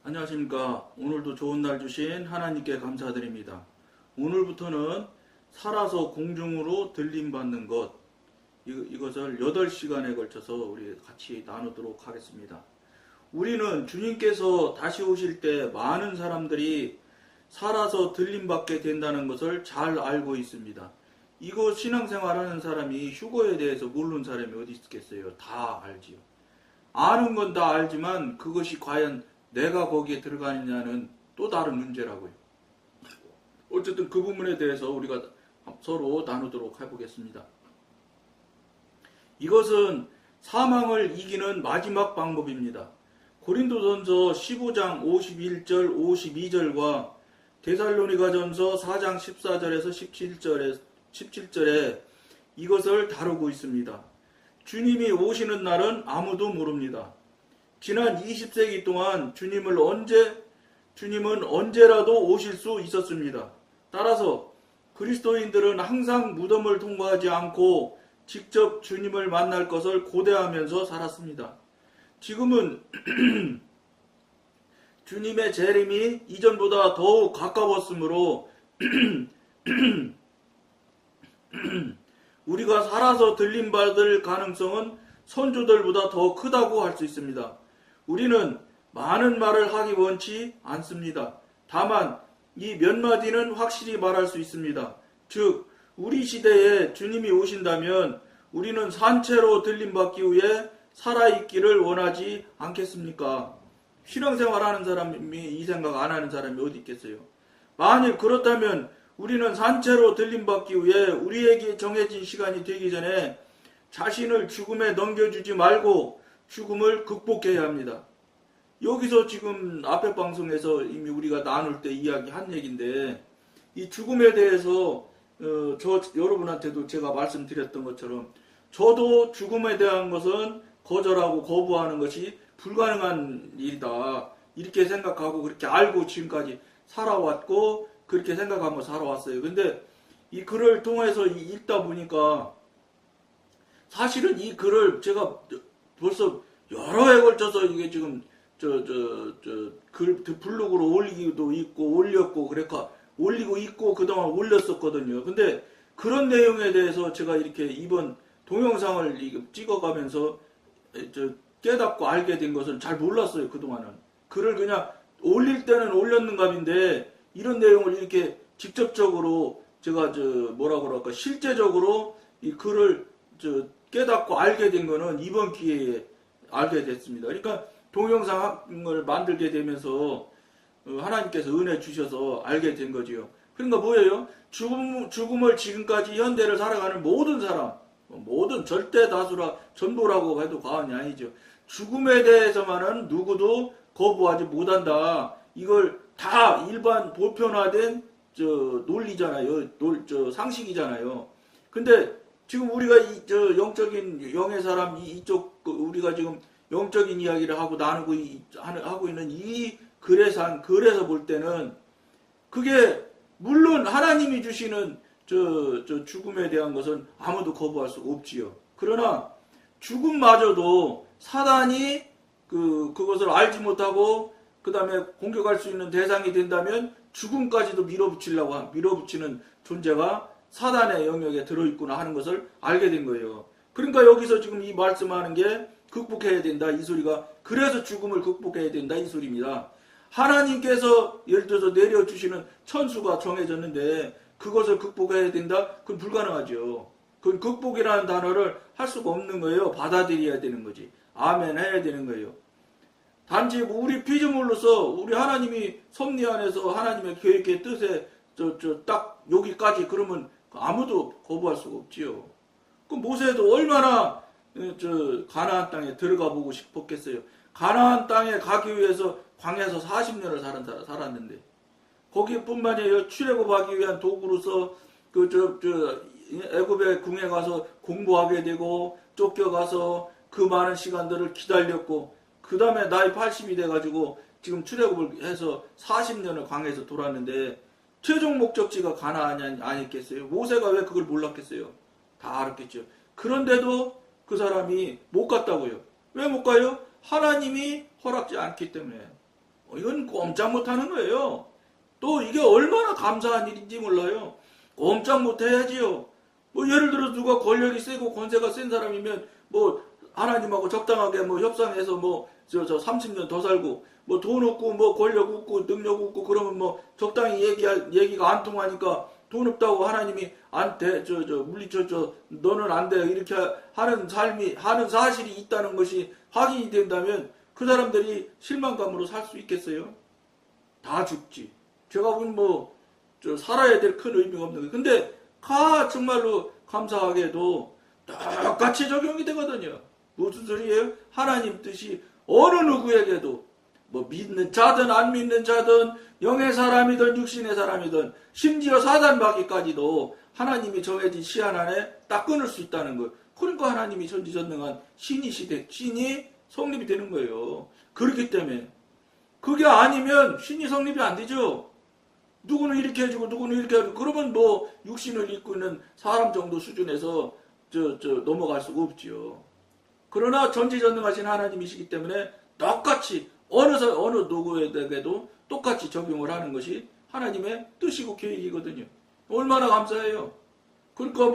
안녕하십니까. 오늘도 좋은 날 주신 하나님께 감사드립니다. 오늘부터는 살아서 공중으로 들림받는 것, 이것을 8시간에 걸쳐서 우리 같이 나누도록 하겠습니다. 우리는 주님께서 다시 오실 때 많은 사람들이 살아서 들림받게 된다는 것을 잘 알고 있습니다. 이거 신앙생활하는 사람이 휴거에 대해서 모르는 사람이 어디 있겠어요? 다 알지요. 아는 건 다 알지만 그것이 과연 내가 거기에 들어가느냐는 또 다른 문제라고요. 어쨌든 그 부분에 대해서 우리가 서로 나누도록 해보겠습니다. 이것은 사망을 이기는 마지막 방법입니다. 고린도전서 15장 51절 52절과 데살로니가전서 4장 14절에서 17절에 이것을 다루고 있습니다. 주님이 오시는 날은 아무도 모릅니다. 지난 20세기 동안 주님은 언제라도 오실 수 있었습니다. 따라서 그리스도인들은 항상 무덤을 통과하지 않고 직접 주님을 만날 것을 고대하면서 살았습니다. 지금은 주님의 재림이 이전보다 더욱 가까웠으므로 우리가 살아서 들림받을 가능성은 선조들보다 더 크다고 할 수 있습니다. 우리는 많은 말을 하기 원치 않습니다. 다만 이 몇 마디는 확실히 말할 수 있습니다. 즉 우리 시대에 주님이 오신다면 우리는 산채로 들림받기 위해 살아있기를 원하지 않겠습니까? 신앙생활하는 사람이 이 생각 안 하는 사람이 어디 있겠어요? 만일 그렇다면 우리는 산채로 들림받기 위해 우리에게 정해진 시간이 되기 전에 자신을 죽음에 넘겨주지 말고 죽음을 극복해야 합니다. 여기서 지금 앞에 방송에서 이미 우리가 나눌 때 이야기한 얘기인데 이 죽음에 대해서 여러분한테도 제가 말씀드렸던 것처럼 저도 죽음에 대한 것은 거절하고 거부하는 것이 불가능한 일이다. 이렇게 생각하고 그렇게 알고 지금까지 살아왔고 그렇게 생각하고 살아왔어요. 근데 이 글을 통해서 읽다 보니까 사실은 이 글을 제가 벌써 여러 해 걸쳐서 이게 지금 글 블로그로 올리기도 있고 올렸고 그러니까 올리고 있고 그동안 올렸었거든요. 근데 그런 내용에 대해서 제가 이렇게 이번 동영상을 찍어가면서 깨닫고 알게 된 것은 잘 몰랐어요. 그동안은 글을 그냥 올릴 때는 올렸는갑인데 이런 내용을 이렇게 직접적으로 제가 실제적으로 이 글을 깨닫고 알게 된 거는 이번 기회에 알게 됐습니다. 그러니까 동영상을 만들게 되면서 하나님께서 은혜 주셔서 알게 된 거지요. 그러니까 뭐예요? 죽음을 지금까지 현대를 살아가는 모든 사람, 모든 절대 다수라 전부라고 해도 과언이 아니죠. 죽음에 대해서만은 누구도 거부하지 못한다. 이걸 다 일반 보편화된 논리잖아요. 상식이잖아요. 근데 지금 우리가 영적인 영의 사람 이쪽 우리가 지금 영적인 이야기를 하고 나누고 하고 있는 이 글에서 볼 때는 그게 물론 하나님이 주시는 죽음에 대한 것은 아무도 거부할 수가 없지요. 그러나 죽음마저도 사단이 그것을 알지 못하고 그 다음에 공격할 수 있는 대상이 된다면 죽음까지도 밀어붙이는 존재가 사단의 영역에 들어있구나 하는 것을 알게 된 거예요. 그러니까 여기서 지금 이 말씀하는 게 극복해야 된다 이 소리가 그래서 죽음을 극복해야 된다 이 소리입니다. 하나님께서 예를 들어서 내려주시는 천수가 정해졌는데 그것을 극복해야 된다? 그건 불가능하죠. 그건 극복이라는 단어를 할 수가 없는 거예요. 받아들여야 되는 거지. 아멘 해야 되는 거예요. 단지 우리 피조물로서 우리 하나님이 섭리 안에서 하나님의 계획의 뜻에 딱 여기까지 그러면 아무도 거부할 수가 없지요. 그 모세도 얼마나 가나안 땅에 들어가 보고 싶었겠어요. 가나안 땅에 가기 위해서 광야에서 40년을 살았는데 거기뿐만 아니라 출애굽하기 위한 도구로서 애굽의 궁에 가서 공부하게 되고 쫓겨가서 그 많은 시간들을 기다렸고 그 다음에 나이 80이 돼가지고 지금 출애굽을 해서 40년을 광야에서 돌았는데 최종 목적지가 가나안이 아니겠어요? 모세가 왜 그걸 몰랐겠어요? 다 알았겠죠. 그런데도 그 사람이 못 갔다고요. 왜 못 가요? 하나님이 허락지 않기 때문에. 이건 꼼짝 못하는 거예요. 또 이게 얼마나 감사한 일인지 몰라요. 꼼짝 못해야지요. 뭐 예를 들어 누가 권력이 세고 권세가 센 사람이면 뭐 하나님하고 적당하게 뭐 협상해서 뭐 저 30년 더 살고 뭐 돈 없고 뭐 권력 없고 능력 없고 그러면 뭐 적당히 얘기가 안 통하니까 돈 없다고 하나님이 안 돼, 물리쳐, 너는 안 돼. 이렇게 하는 하는 사실이 있다는 것이 확인이 된다면 그 사람들이 실망감으로 살 수 있겠어요? 다 죽지. 제가 보면 살아야 될 큰 의미가 없는 거예요. 근데, 정말로 감사하게도 똑같이 적용이 되거든요. 무슨 소리예요? 하나님 뜻이 어느 누구에게도 믿는 자든 안 믿는 자든 영의 사람이든 육신의 사람이든 심지어 사단마귀까지도 하나님이 정해진 시한 안에 딱 끊을 수 있다는 거예요. 그러니까 하나님이 전지전능한 신이 성립이 되는 거예요. 그렇기 때문에 그게 아니면 신이 성립이 안 되죠. 누구는 이렇게 해주고 누구는 이렇게 해주고 그러면 육신을 입고 있는 사람 정도 수준에서 넘어갈 수가 없지요. 그러나 전지전능하신 하나님이시기 때문에 똑같이 어느 누구에게도 똑같이 적용을 하는 것이 하나님의 뜻이고 계획이거든요. 얼마나 감사해요. 그러니까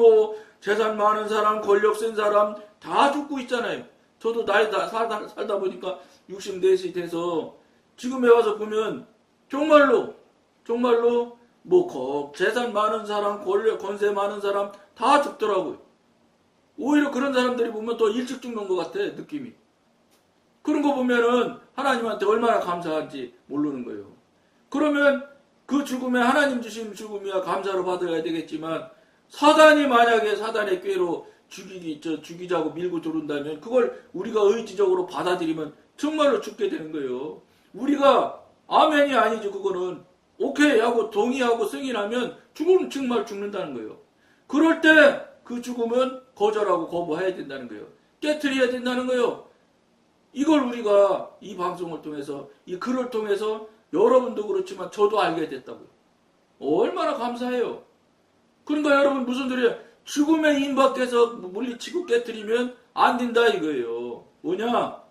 재산 많은 사람, 권력 센 사람 다 죽고 있잖아요. 저도 나이 살다 보니까 64세 돼서 지금에 와서 보면 정말로 재산 많은 사람, 권세 많은 사람 다 죽더라고요. 오히려 그런 사람들이 보면 더 일찍 죽는 것 같아, 느낌이. 그런 거 보면은 하나님한테 얼마나 감사한지 모르는 거예요. 그러면 그 죽음에 하나님 주신 죽음이야 감사로 받아야 되겠지만 사단이 만약에 사단의 꾀로 죽이자고 밀고 들어온다면 그걸 우리가 의지적으로 받아들이면 정말로 죽게 되는 거예요. 우리가 아멘이 아니죠. 그거는 오케이 하고 동의하고 승인하면 정말 죽는다는 거예요. 그럴 때 그 죽음은 거절하고 거부해야 된다는 거예요. 깨트려야 된다는 거예요. 이걸 우리가 이 방송을 통해서 이 글을 통해서 여러분도 그렇지만 저도 알게 됐다고요. 얼마나 감사해요. 그러니까 여러분 무슨 소리야? 죽음의 임박해서 물리치고 깨트리면 안 된다 이거예요. 뭐냐?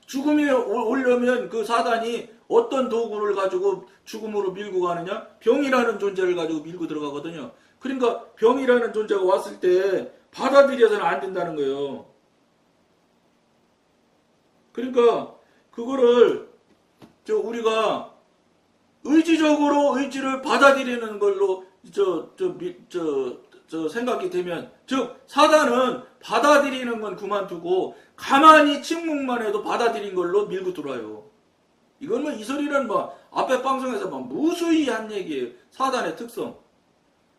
죽음이 오려면 그 사단이 어떤 도구를 가지고 죽음으로 밀고 가느냐? 병이라는 존재를 가지고 밀고 들어가거든요. 그러니까 병이라는 존재가 왔을 때 받아들여서는 안 된다는 거예요. 그러니까 그거를 우리가 의지적으로 의지를 받아들이는 걸로 생각이 되면 즉 사단은 받아들이는 건 그만두고 가만히 침묵만 해도 받아들인 걸로 밀고 들어와요. 이건 이 소리는 앞에 방송에서 무수히 한 얘기예요. 사단의 특성.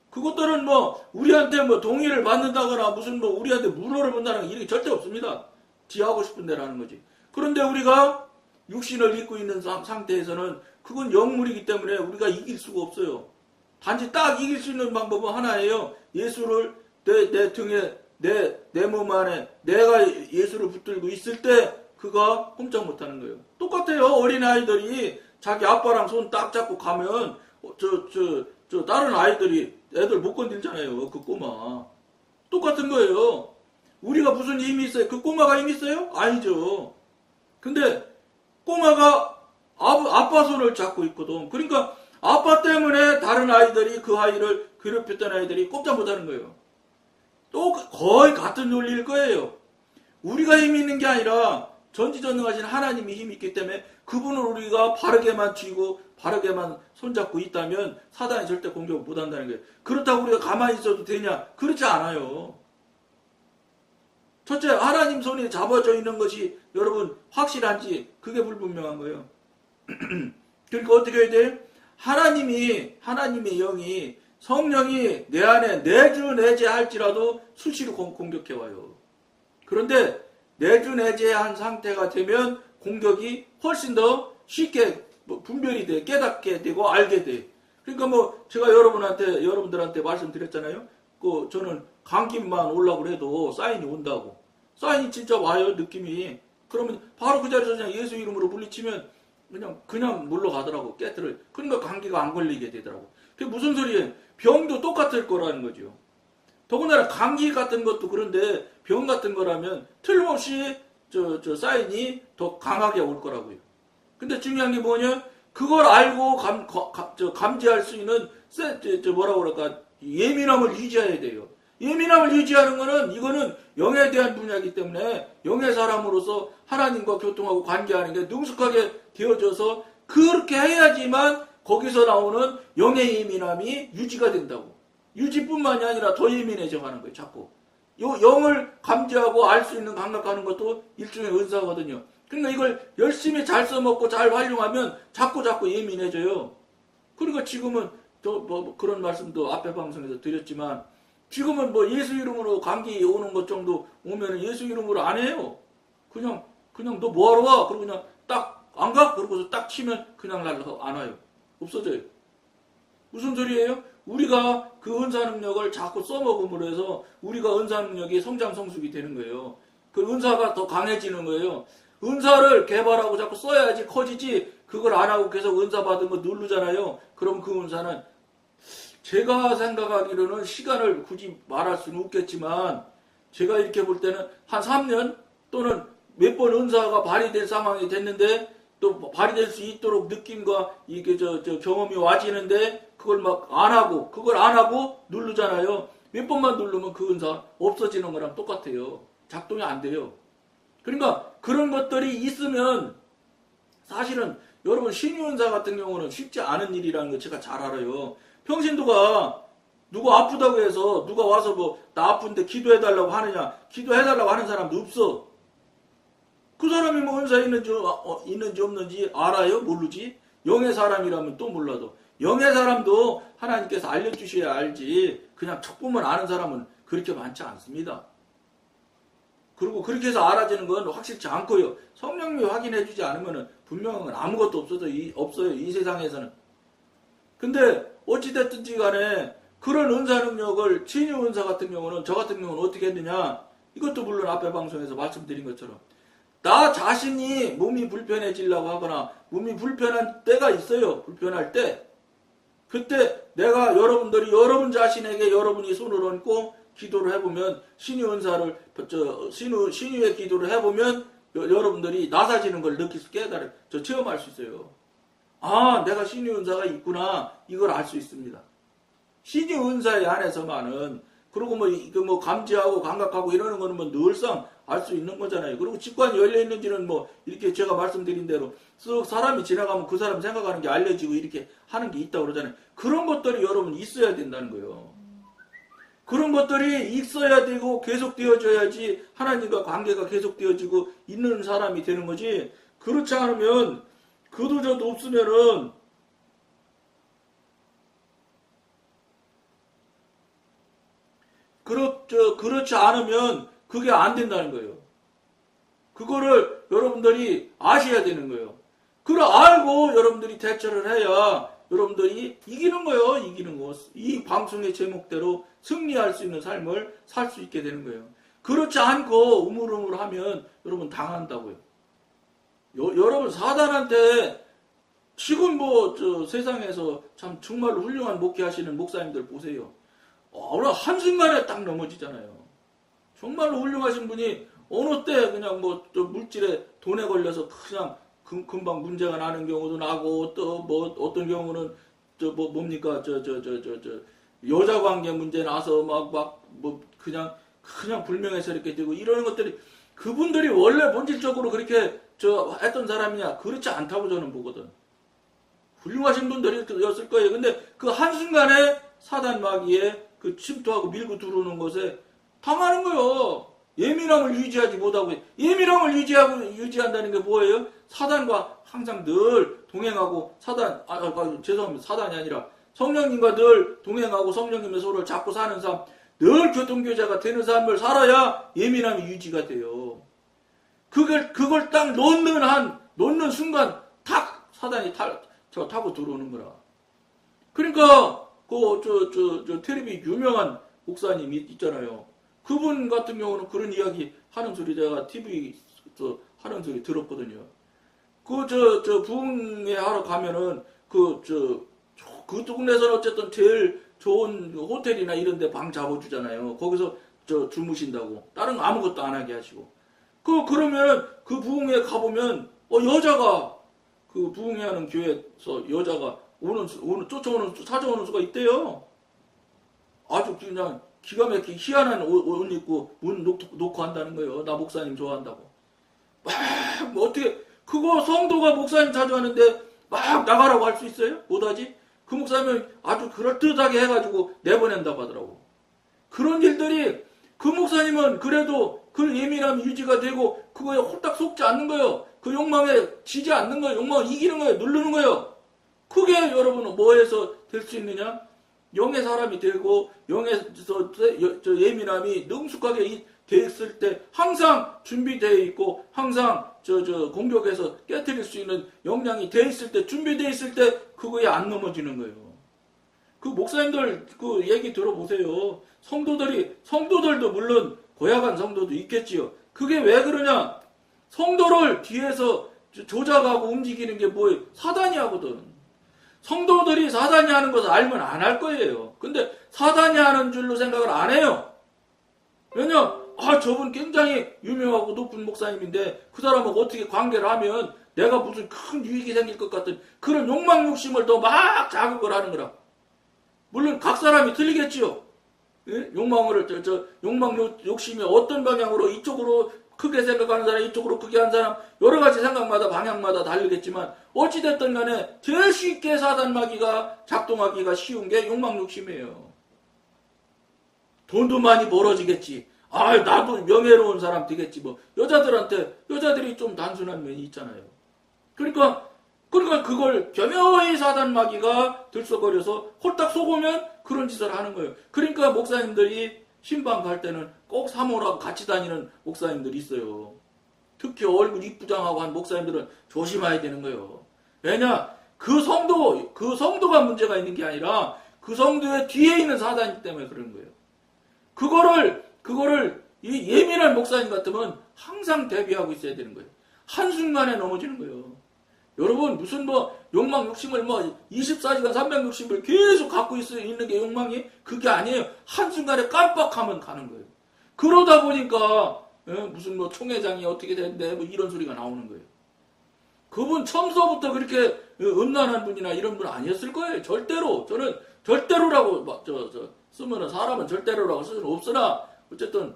그것들은 우리한테 동의를 받는다거나 무슨 우리한테 물어를 본다는 게 이런 게 절대 없습니다. 지 하고 싶은 대로 하는 거지. 그런데 우리가 육신을 입고 있는 상태에서는 그건 영물이기 때문에 우리가 이길 수가 없어요. 단지 딱 이길 수 있는 방법은 하나예요. 예수를 내 등에 내 몸 안에 내가 예수를 붙들고 있을 때 그가 꼼짝 못하는 거예요. 똑같아요. 어린아이들이 자기 아빠랑 손 딱 잡고 가면 다른 애들 못 건들잖아요. 그 꼬마. 똑같은 거예요. 우리가 무슨 힘이 있어요? 그 꼬마가 힘이 있어요? 아니죠. 근데 꼬마가 아빠 손을 잡고 있거든. 그러니까 아빠 때문에 다른 아이들이 그 아이를 괴롭혔던 아이들이 꼼짝 못하는 거예요. 또 거의 같은 논리일 거예요. 우리가 힘이 있는 게 아니라 전지전능하신 하나님이 힘이 있기 때문에 그분을 우리가 바르게만 쥐고 바르게만 손잡고 있다면 사단이 절대 공격을 못한다는 거예요. 그렇다고 우리가 가만히 있어도 되냐? 그렇지 않아요. 첫째, 하나님 손에 잡아져 있는 것이 여러분 확실한지 그게 불분명한 거예요. 그러니까 어떻게 해야 돼? 하나님의 영이 성령이 내 안에 내주내재할지라도 수시로 공격해와요. 그런데 내주내재한 상태가 되면 공격이 훨씬 더 쉽게 분별이 돼, 깨닫게 되고 알게 돼. 그러니까 제가 여러분들한테 말씀드렸잖아요. 저는 감기만 오려고 해도 사인이 온다고. 사인이 진짜 와요, 느낌이. 그러면 바로 그 자리에서 그냥 예수 이름으로 물리치면 그냥 물러가더라고, 깨트를. 그러니까 감기가 안 걸리게 되더라고. 그게 무슨 소리예요? 병도 똑같을 거라는 거죠. 더군다나 감기 같은 것도 그런데 병 같은 거라면 틀림없이 사인이 더 강하게 올 거라고요. 근데 중요한 게 뭐냐? 그걸 알고 감지할 수 있는 뭐라고 그럴까? 예민함을 유지해야 돼요. 예민함을 유지하는 거는 이거는 영에 대한 분야이기 때문에 영의 사람으로서 하나님과 교통하고 관계하는 게 능숙하게 되어져서 그렇게 해야지만 거기서 나오는 영의 예민함이 유지가 된다고. 유지뿐만이 아니라 더 예민해져 가는 거예요. 자꾸. 영을 감지하고 알 수 있는 감각하는 것도 일종의 은사거든요. 그러니까 이걸 열심히 잘 써먹고 잘 활용하면 자꾸 예민해져요. 그러니까 지금은 그런 말씀도 앞에 방송에서 드렸지만 지금은 뭐 예수 이름으로 감기 오는 것 정도 오면은 예수 이름으로 안 해요. 그냥 너 뭐하러 와? 그러고 그냥 딱 안 가? 그러고서 딱 치면 그냥 날라가 안 와요. 없어져요. 무슨 소리예요? 우리가 그 은사 능력을 자꾸 써먹음으로 해서 우리가 은사 능력이 성장 성숙이 되는 거예요. 그 은사가 더 강해지는 거예요. 은사를 개발하고 자꾸 써야지 커지지 그걸 안 하고 계속 은사 받은 거 누르잖아요. 그럼 그 은사는 제가 생각하기로는 시간을 굳이 말할 수는 없겠지만 제가 이렇게 볼 때는 한 3년 또는 몇 번 은사가 발휘될 상황이 됐는데 또 발휘될 수 있도록 느낌과 이게 경험이 와지는데 그걸 안 하고 누르잖아요. 몇 번만 누르면 그 은사 없어지는 거랑 똑같아요. 작동이 안 돼요. 그러니까 그런 것들이 있으면 사실은 여러분 신유은사 같은 경우는 쉽지 않은 일이라는 거 제가 잘 알아요. 평신도가 누구 아프다고 해서 누가 와서 나 아픈데 기도해달라고 하느냐, 기도해달라고 하는 사람도 없어. 그 사람이 은사 있는지 없는지 알아요? 모르지? 영의 사람이라면 또 몰라도 영의 사람도 하나님께서 알려주셔야 알지 그냥 척 보면 아는 사람은 그렇게 많지 않습니다. 그리고 그렇게 해서 알아지는 건 확실치 않고요. 성령님이 확인해주지 않으면 분명한 건 아무것도 없어요. 이 세상에서는. 근데 어찌됐든지 간에 그런 은사 능력을 진유 은사 같은 경우는 저 같은 경우는 어떻게 했느냐, 이것도 물론 앞에 방송에서 말씀드린 것처럼 나 자신이 몸이 불편해지려고 하거나 몸이 불편한 때가 있어요. 불편할 때 그때 내가 여러분 자신에게 여러분이 손을 얹고 기도를 해보면 신유 은사를 신유의 기도를 해보면 여러분들이 나사지는 걸 느낄 수 체험할 수 있어요. 아, 내가 신유 은사가 있구나, 이걸 알 수 있습니다. 신유 은사에 안에서만은 그리고 감지하고 감각하고 이러는 거는 늘상 알 수 있는 거잖아요. 그리고 직관이 열려 있는지는 이렇게 제가 말씀드린 대로 쓱 사람이 지나가면 그 사람 생각하는 게 알려지고 이렇게 하는 게 있다고 그러잖아요. 그런 것들이 여러분 있어야 된다는 거예요. 그런 것들이 있어야 되고 계속되어져야지 하나님과 관계가 계속되어지고 있는 사람이 되는 거지. 그렇지 않으면 그도저도 없으면은 그렇지 않으면 그게 안 된다는 거예요. 그거를 여러분들이 아셔야 되는 거예요. 그걸 알고 여러분들이 대처를 해야 여러분들이 이기는 거예요. 이기는 거. 이 방송의 제목대로 승리할 수 있는 삶을 살 수 있게 되는 거예요. 그렇지 않고 우물우물하면 여러분 당한다고요. 여러분 사단한테 지금 세상에서 참 정말로 훌륭한 목회하시는 목사님들 보세요. 어느 한순간에 딱 넘어지잖아요. 정말로 훌륭하신 분이 어느 때 그냥 물질에 돈에 걸려서 그냥 금방 문제가 나는 경우도 나고 또 어떤 경우는 여자 관계 문제 나서 그냥 불명예서 이렇게 되고 이러는 것들이 그분들이 원래 본질적으로 그렇게 했던 사람이냐, 그렇지 않다고 저는 보거든. 훌륭하신 분들이었을 거예요. 근데 그 한순간에 사단 마귀에 그 침투하고 밀고 들어오는 것에 당하는 거예요. 예민함을 유지하지 못하고. 예민함을 유지한다는 게 뭐예요? 사단과 항상 늘 동행하고 죄송합니다. 사단이 아니라 성령님과 늘 동행하고 성령님의 손을 잡고 사는 삶, 늘 교통교제가 되는 삶을 살아야 예민함이 유지가 돼요. 그걸 딱 놓는 순간 탁 사단이 타고 들어오는 거라. 그러니까 텔레비 유명한 목사님이 있잖아요. 그분 같은 경우는 그런 이야기 하는 소리 제가 TV에서 하는 소리 들었거든요. 부흥회 하러 가면은 그 동네에서는 어쨌든 제일 좋은 호텔이나 이런 데 방 잡아주잖아요. 거기서 주무신다고. 다른 거 아무것도 안 하게 하시고. 그러면은 그 부흥회 가보면, 여자가 그 부흥회하는 교회에서 여자가 찾아오는 수가 있대요. 아주 그냥 기가 막히게 희한한 옷 입고 문 놓고 한다는 거예요. 나 목사님 좋아한다고. 뭐 어떻게 그거 성도가 목사님 찾아왔는데 막 나가라고 할 수 있어요? 못하지? 그 목사님은 아주 그럴듯하게 해가지고 내보낸다고 하더라고. 그런 일들이 그 목사님은 그래도 그 예민함이 유지가 되고 그거에 홀딱 속지 않는 거예요. 그 욕망에 지지 않는 거예요. 욕망을 이기는 거예요. 누르는 거예요. 그게 여러분은 뭐해서 될 수 있느냐? 영의 사람이 되고 영에서 예민함이 능숙하게 돼 있을 때 항상 준비되어 있고 항상 공격해서 깨뜨릴 수 있는 역량이 돼 있을 때 준비되어 있을 때 그거에 안 넘어지는 거예요. 그 목사님들 그 얘기 들어보세요. 성도들도 물론 고약한 성도도 있겠지요. 그게 왜 그러냐? 성도를 뒤에서 조작하고 움직이는 게 뭐예요? 사단이 하거든. 성도들이 사단이 하는 것을 알면 안 할 거예요. 근데 사단이 하는 줄로 생각을 안 해요. 왜냐? 저분 굉장히 유명하고 높은 목사님인데 그 사람하고 어떻게 관계를 하면 내가 무슨 큰 유익이 생길 것 같은 그런 욕망 욕심을 더 막 자극을 하는 거라. 물론 각 사람이 틀리겠지요. 예? 욕망 욕심이 어떤 방향으로 이쪽으로 크게 생각하는 사람, 이쪽으로 크게 하는 사람, 여러 가지 생각마다 방향마다 다르겠지만 어찌됐든 간에 제일 쉽게 사단마귀가 작동하기가 쉬운 게 욕망 욕심이에요. 돈도 많이 벌어지겠지. 나도 명예로운 사람 되겠지. 뭐 여자들이 좀 단순한 면이 있잖아요. 그러니까 그걸 교묘히 사단마귀가 들썩거려서 홀딱 속으면 그런 짓을 하는 거예요. 그러니까 목사님들이 신방 갈 때는 꼭 사모라고 같이 다니는 목사님들이 있어요. 특히 얼굴 이쁘장하고 한 목사님들은 조심해야 되는 거예요. 왜냐? 그 성도가 문제가 있는 게 아니라 그 성도의 뒤에 있는 사단이기 때문에 그런 거예요. 그거를 이 예민한 목사님 같으면 항상 대비하고 있어야 되는 거예요. 한순간에 넘어지는 거예요. 여러분 무슨 욕망 욕심을 24시간 360을 계속 갖고 있는 게 욕망이 그게 아니에요. 한순간에 깜빡하면 가는 거예요. 그러다 보니까 무슨 총회장이 어떻게 됐는데 이런 소리가 나오는 거예요. 그분 처음서부터 그렇게 음란한 분이나 이런 분 아니었을 거예요. 절대로. 저는 절대로라고 쓰면은 사람은 절대로라고 쓸 수는 없으나 어쨌든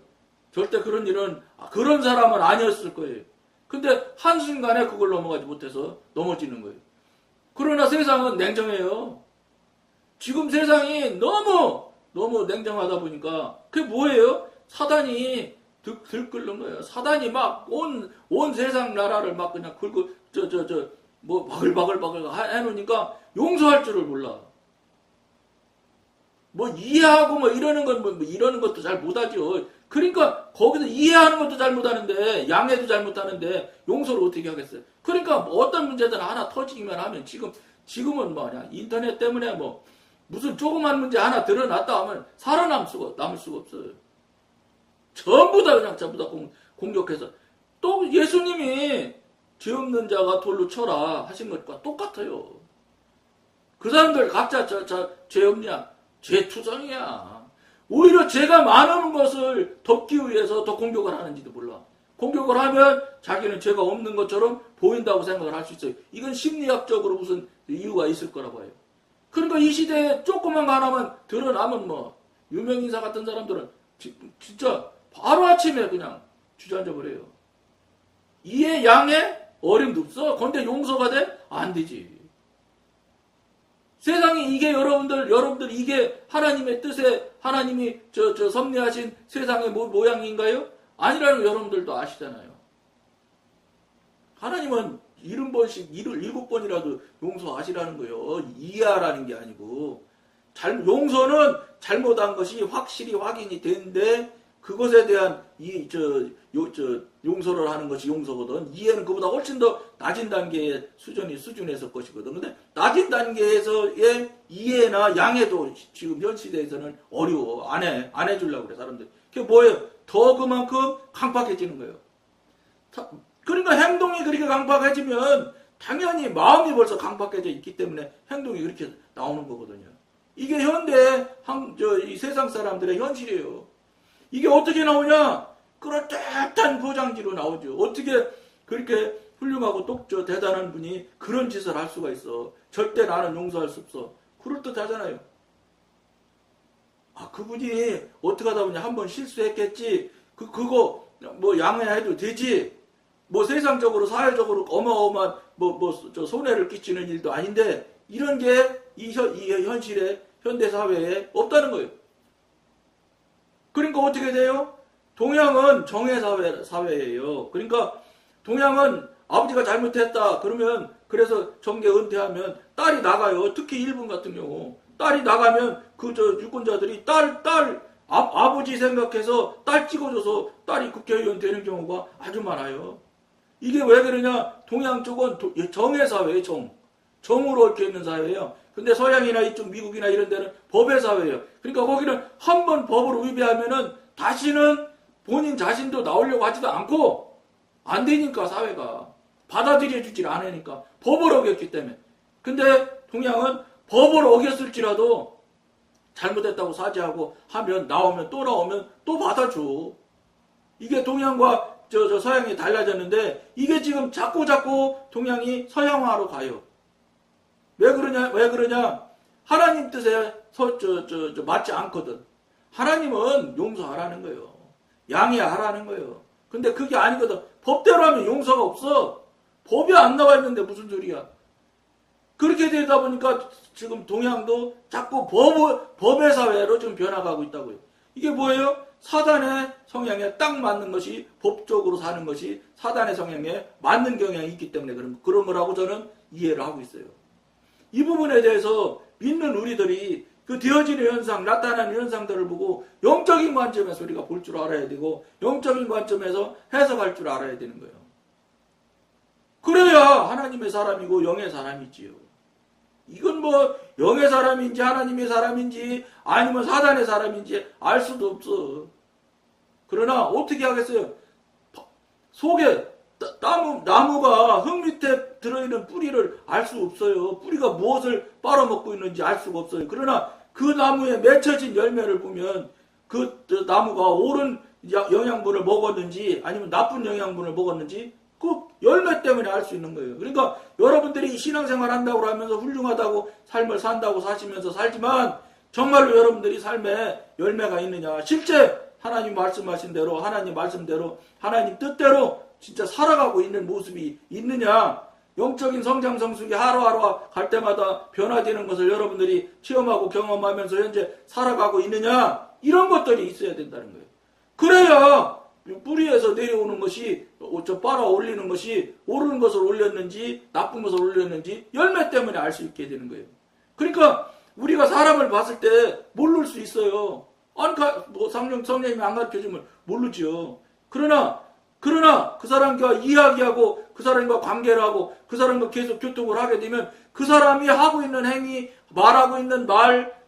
절대 그런 일은 그런 사람은 아니었을 거예요. 근데 한순간에 그걸 넘어가지 못해서 넘어지는 거예요. 그러나 세상은 냉정해요. 지금 세상이 너무 냉정하다 보니까 그게 뭐예요? 사단이 들끓는 거예요. 사단이 막 온 세상 나라를 막 그냥 긁고 바글바글 해놓으니까 용서할 줄을 몰라. 이해하고 이러는 건 이러는 것도 잘 못하죠. 그러니까 거기서 이해하는 것도 잘 못하는데 양해도 잘 못하는데 용서를 어떻게 하겠어요? 그러니까 어떤 문제든 하나 터지기만 하면 지금은 뭐냐 인터넷 때문에 무슨 조그만 문제 하나 드러났다 하면 살아남을 수가 없어요. 전부 다 공격해서 또 예수님이 죄 없는 자가 돌로 쳐라 하신 것과 똑같아요. 그 사람들 각자 죄 없냐? 죄투성이야. 오히려 죄가 많은 것을 덮기 위해서 더 공격을 하는지도 몰라. 공격을 하면 자기는 죄가 없는 것처럼 보인다고 생각을 할 수 있어요. 이건 심리학적으로 무슨 이유가 있을 거라고 해요. 그러니까 이 시대에 조그만 거 하나만 드러나면 유명인사 같은 사람들은 진짜 바로 아침에 그냥 주저앉아 버려요. 이해 양해 어림도 없어. 근데 용서가 돼? 안 되지. 세상이 이게 여러분들 이게 하나님의 뜻에 하나님이 섭리하신 세상의 모양인가요? 아니라는 거 여러분들도 아시잖아요. 하나님은 70번씩 7번이라도 용서하시라는 거예요. 이해하라는 게 아니고 용서는 잘못한 것이 확실히 확인이 되는데 그것에 대한 용서를 하는 것이 용서거든. 이해는 그보다 훨씬 더 낮은 단계의 수준에서 것이거든. 근데 낮은 단계에서의 이해나 양해도 지금 현 시대에서는 어려워. 안 해주려고 그래, 사람들. 그게 뭐예요? 더 그만큼 강팍해지는 거예요. 그러니까 행동이 그렇게 강팍해지면 당연히 마음이 벌써 강팍해져 있기 때문에 행동이 그렇게 나오는 거거든요. 이게 이 세상 사람들의 현실이에요. 이게 어떻게 나오냐? 그럴듯한 포장지로 나오죠. 어떻게 그렇게 훌륭하고 똑저 대단한 분이 그런 짓을 할 수가 있어. 절대 나는 용서할 수 없어. 그럴듯하잖아요. 아, 그분이 어떻게 하다 보니 한번 실수했겠지. 그거 뭐 양해해도 되지. 뭐 세상적으로 사회적으로 어마어마한 저 손해를 끼치는 일도 아닌데 이런 게 이 현실에 현대 사회에 없다는 거예요. 그러니까 어떻게 돼요? 동양은 정의 사회예요. 그러니까 동양은 아버지가 잘못했다 그러면 그래서 정계 은퇴하면 딸이 나가요. 특히 일본 같은 경우 딸이 나가면 유권자들이 아버지 생각해서 딸 찍어줘서 딸이 국회의원 되는 경우가 아주 많아요. 이게 왜 그러냐? 동양 쪽은 정의 사회예요. 정으로 얽혀 있는 사회예요. 근데 서양이나 이쪽 미국이나 이런 데는 법의 사회예요. 그러니까 거기는 한 번 법을 위배하면은 다시는 본인 자신도 나오려고 하지도 않고 안 되니까 사회가 받아들여 주질 않으니까 법을 어겼기 때문에. 근데 동양은 법을 어겼을지라도 잘못했다고 사죄하고 하면 나오면 또 받아줘. 이게 동양과 서양이 달라졌는데 이게 지금 자꾸 동양이 서양화로 가요. 왜 그러냐? 하나님 뜻에 맞지 않거든. 하나님은 용서하라는 거예요. 양해하라는 거예요. 근데 그게 아니거든. 법대로 하면 용서가 없어. 법이 안 나와 있는데 무슨 소리야. 그렇게 되다 보니까 지금 동양도 자꾸 법의 사회로 지금 변화가고 있다고요. 이게 뭐예요? 사단의 성향에 딱 맞는 것이 법적으로 사는 것이 사단의 성향에 맞는 경향이 있기 때문에 그런 거라고 저는 이해를 하고 있어요. 이 부분에 대해서 믿는 우리들이 그 되어지는 현상, 나타나는 현상들을 보고 영적인 관점에서 우리가 볼 줄 알아야 되고 영적인 관점에서 해석할 줄 알아야 되는 거예요. 그래야 하나님의 사람이고 영의 사람이지요. 이건 뭐 영의 사람인지 하나님의 사람인지 아니면 사단의 사람인지 알 수도 없어. 그러나 어떻게 하겠어요? 속에 나무가 흙 밑에 들어있는 뿌리를 알 수 없어요. 뿌리가 무엇을 빨아먹고 있는지 알 수가 없어요. 그러나 그 나무에 맺혀진 열매를 보면 그 나무가 옳은 영양분을 먹었는지 아니면 나쁜 영양분을 먹었는지 그 열매 때문에 알 수 있는 거예요. 그러니까 여러분들이 신앙생활 한다고 하면서 훌륭하다고 삶을 산다고 사시면서 살지만 정말로 여러분들이 삶에 열매가 있느냐, 실제 하나님 말씀하신 대로 하나님 말씀대로 하나님 뜻대로 진짜 살아가고 있는 모습이 있느냐, 영적인 성장 성숙이 하루하루 갈 때마다 변화되는 것을 여러분들이 체험하고 경험하면서 현재 살아가고 있느냐, 이런 것들이 있어야 된다는 거예요. 그래야 뿌리에서 내려오는 것이 빨아 올리는 것이 옳은 것을 올렸는지 나쁜 것을 올렸는지 열매 때문에 알 수 있게 되는 거예요. 그러니까 우리가 사람을 봤을 때 모를 수 있어요. 아니 뭐 성령님이 안 가르쳐주면 모르죠. 그러나 그 사람과 이야기하고 그 사람과 관계를 하고 그 사람과 계속 교통을 하게 되면 그 사람이 하고 있는 행위, 말하고 있는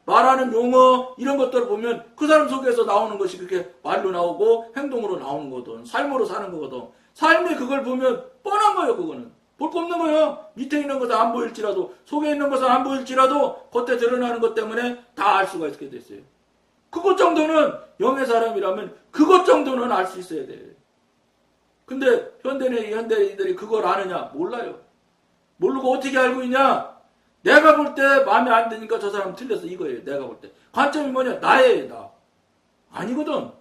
말하는 용어 이런 것들을 보면 그 사람 속에서 나오는 것이 그렇게 말로 나오고 행동으로 나오는 거거든. 삶으로 사는 거거든. 삶에 그걸 보면 뻔한 거예요. 그거는. 볼 거 없는 거예요. 밑에 있는 것은 안 보일지라도 속에 있는 것은 안 보일지라도 겉에 드러나는 것 때문에 다 알 수가 있게 됐어요. 그것 정도는 영의 사람이라면 그것 정도는 알 수 있어야 돼. 근데 현대인들이 그걸 아느냐? 몰라요. 모르고 어떻게 알고 있냐? 내가 볼 때 마음에 안 드니까 저 사람 틀렸어. 이거예요. 내가 볼 때. 관점이 뭐냐? 나예요. 나. 아니거든.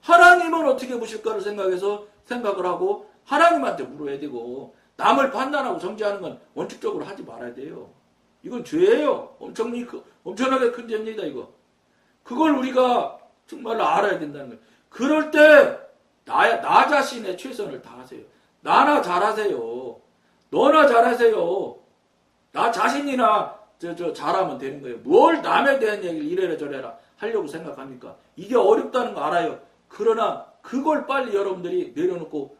하나님은 어떻게 보실까를 생각을 하고 하나님한테 물어야 되고 남을 판단하고 정죄하는 건 원칙적으로 하지 말아야 돼요. 이건 죄예요. 엄청나게 큰 죄입니다. 이거. 그걸 우리가 정말로 알아야 된다는 거예요. 그럴 때 나 자신의 최선을 다하세요. 나나 잘하세요. 너나 잘하세요. 나 자신이나 잘하면 되는 거예요. 뭘 남에 대한 얘기를 이래라 저래라 하려고 생각합니까? 이게 어렵다는 거 알아요. 그러나 그걸 빨리 여러분들이 내려놓고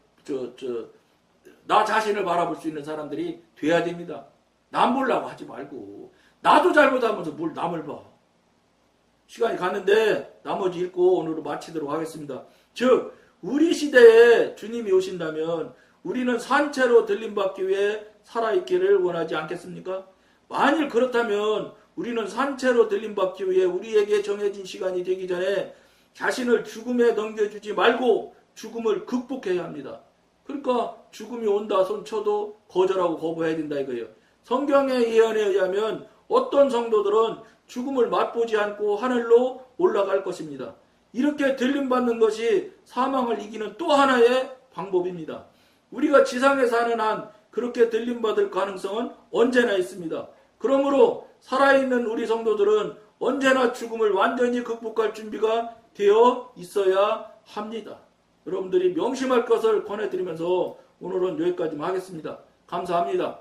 나 자신을 바라볼 수 있는 사람들이 돼야 됩니다. 남 보려고 하지 말고 나도 잘못하면서 뭘 남을 봐. 시간이 갔는데 나머지 읽고 오늘은 마치도록 하겠습니다. 즉 우리 시대에 주님이 오신다면 우리는 산채로 들림받기 위해 살아있기를 원하지 않겠습니까? 만일 그렇다면 우리는 산채로 들림받기 위해 우리에게 정해진 시간이 되기 전에 자신을 죽음에 넘겨주지 말고 죽음을 극복해야 합니다. 그러니까 죽음이 온다 손쳐도 거절하고 거부해야 된다 이거예요. 성경의 예언에 의하면 어떤 성도들은 죽음을 맛보지 않고 하늘로 올라갈 것입니다. 이렇게 들림받는 것이 사망을 이기는 또 하나의 방법입니다. 우리가 지상에 사는 한 그렇게 들림받을 가능성은 언제나 있습니다. 그러므로 살아있는 우리 성도들은 언제나 죽음을 완전히 극복할 준비가 되어 있어야 합니다. 여러분들이 명심할 것을 권해드리면서 오늘은 여기까지만 하겠습니다. 감사합니다.